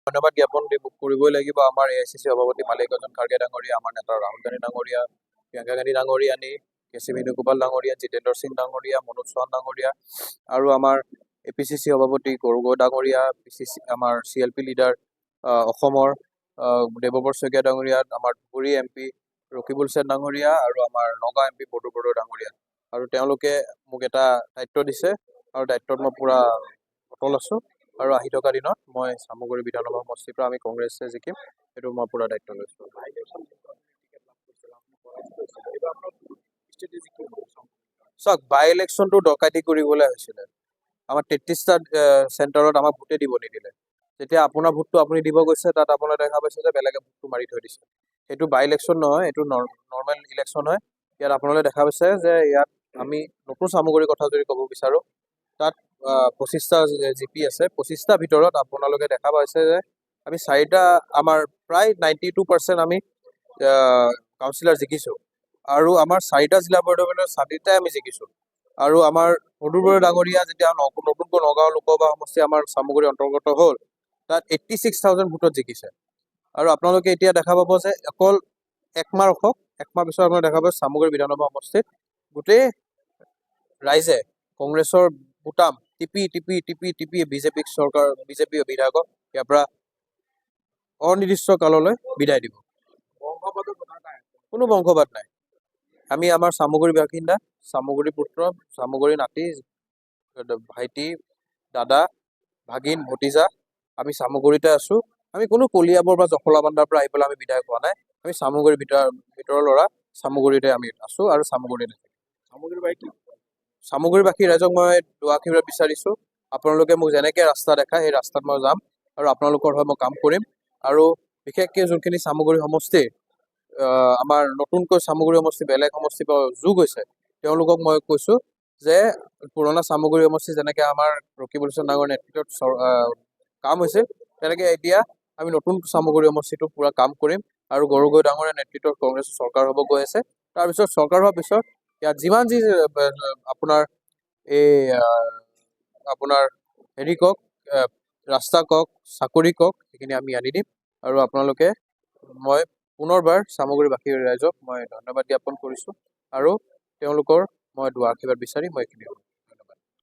ধন্যবাদ জ্ঞাপন কৰিবই লাগিব আমাৰ AICC সভাপতি মাল্লিকাৰ্জুন খাৰ্গে ডাঙৰীয়া, আমাৰ নেতা ৰাহুল গান্ধী ডাঙৰীয়া, প্ৰিয়ংকা গান্ধী ডাঙৰীয়ানী, KC বেণুগোপাল ডাঙৰীয়া, জিতেন্দ্ৰ সিং ডাঙৰীয়া, মনোজ চৌহান ডাঙৰীয়া আৰু আমাৰ APCC সভাপতি গগৈ ডাঙৰীয়া, আমাৰ CLP লিডাৰ অসমৰ দেৱবৰ শইকীয়া ডাঙৰীয়া, আমাৰ ধুবুৰী MP ৰকিবুল সেন ডাঙৰীয়া আৰু আমাৰ নগাঁও MP বড়ো বড়ো ডাঙৰীয়া। আৰু তেওঁলোকে মোক এটা দায়িত্ব দিছে আৰু দায়িত্বত মই পুৰা অটল আছোঁ। আৰু আহি থকা দিনত মই চামগুৰি বিধানসভা সমষ্টিৰ পৰা আমি কংগ্ৰেছে জিকিম, সেইটো মই পুৰা দায়িত্ব লৈছোঁ। চাওক, বাই ইলেকশ্যনটো ডকাইতি কৰিবলৈ হৈছিলে। আমাৰ 33টা চেণ্টাৰত আমাক ভোটে দিব নিদিলে। যেতিয়া আপোনাৰ ভোটটো আপুনি দিব গৈছে, তাত আপোনাৰ দেখা পাইছে যে বেলেগে ভোটটো মাৰি থৈ দিছে। সেইটো বাই ইলেকশ্যন নহয়, এইটো নৰ্মেল ইলেকশ্যন হয়। ইয়াত আপোনালোকে দেখা পাইছে যে ইয়াত আমি নতুন চামগুৰিৰ কথা যদি ক'ব বিচাৰোঁ, তাত 25টা GP আছে। 25টাৰ ভিতৰত আপোনালোকে দেখা পাইছে যে আমি 4টা, আমাৰ প্ৰায় 92% আমি কাউন্সিলাৰ জিকিছোঁ। আৰু আমাৰ 4টা জিলা পৰিষদৰ 4টাই আমি জিকিছোঁ। আৰু আমাৰ সদুৰ বড়ো ডাঙৰীয়া যেতিয়া নতুনকৈ নগাঁও লোকসভা সমষ্টি আমাৰ চামগুৰিৰ অন্তৰ্গত হ'ল, তাত 86,000 ভোটত জিকিছে। আৰু আপোনালোকে এতিয়া দেখা পাব যে অকল একমাহ ৰখক, একমাহ পিছত আপোনালোকে দেখা পাব চামগুৰি বিধানসভা সমষ্টিত গোটেই ৰাইজে কংগ্ৰেছৰ বুটাম টিপি বিজেপি বিধায়কক ইয়াৰ পৰা অনিৰ্দিষ্ট কাললৈ বিদায় দিব। কোনো বংশবাদ নাই। আমি আমাৰ চামগুৰি বাসিন্দা, চামগুৰি পুত্ৰ, চামগুৰি নাতি, ভাইটি, দাদা, ভাগিন, ভতিজা, আমি চামগুৰিতে আছোঁ। আমি কোনো কলিয়াবৰ বা জখলাবান্ধাৰ পৰা আহি পেলাই আমি বিধায়ক হোৱা নাই। আমি চামগুৰিৰ ভিতৰৰ ল'ৰা, চামগুৰিতে আমি আছোঁ আৰু চামগুৰিতে থাকিম। চামগুৰিবাসী ৰাইজক মই দুআ আশীৰ্বাদ বিচাৰিছোঁ। আপোনালোকে মোক যেনেকৈ ৰাস্তা দেখায় সেই ৰাস্তাত মই যাম আৰু আপোনালোকৰ হৈ মই কাম কৰিম। আৰু বিশেষকৈ যোনখিনি চামগুৰি সমষ্টি, আমাৰ নতুনকৈ চামগুৰি সমষ্টি বেলেগ সমষ্টিৰ পৰা যোগ হৈছে, তেওঁলোকক মই কৈছোঁ যে পুৰণা চামগুৰি সমষ্টি যেনেকৈ আমাৰ ৰকিবুল সেন ডাঙৰীয়াৰ নেতৃত্বত কাম হৈছিল, তেনেকৈ এতিয়া আমি নতুন চামগুৰি সমষ্টিটো পুৰা কাম কৰিম। আৰু গগৈ ডাঙৰীয়াৰ নেতৃত্বত কংগ্ৰেছৰ চৰকাৰ হ'ব গৈ আছে। তাৰপিছত চৰকাৰ হোৱাৰ পিছত ইয়াত যিমান যি আপোনাৰ আপোনাৰ হেৰি কওক, ৰাস্তা কওক, চাকৰি কওক, সেইখিনি আমি আনি দিম। আৰু আপোনালোকে, মই পুনৰবাৰ চামগুৰিবাসী ৰাইজক মই ধন্যবাদ জ্ঞাপন কৰিছোঁ আৰু তেওঁলোকৰ মই দুআ আশীৰ্বাদ বিচাৰি মই এইখিনি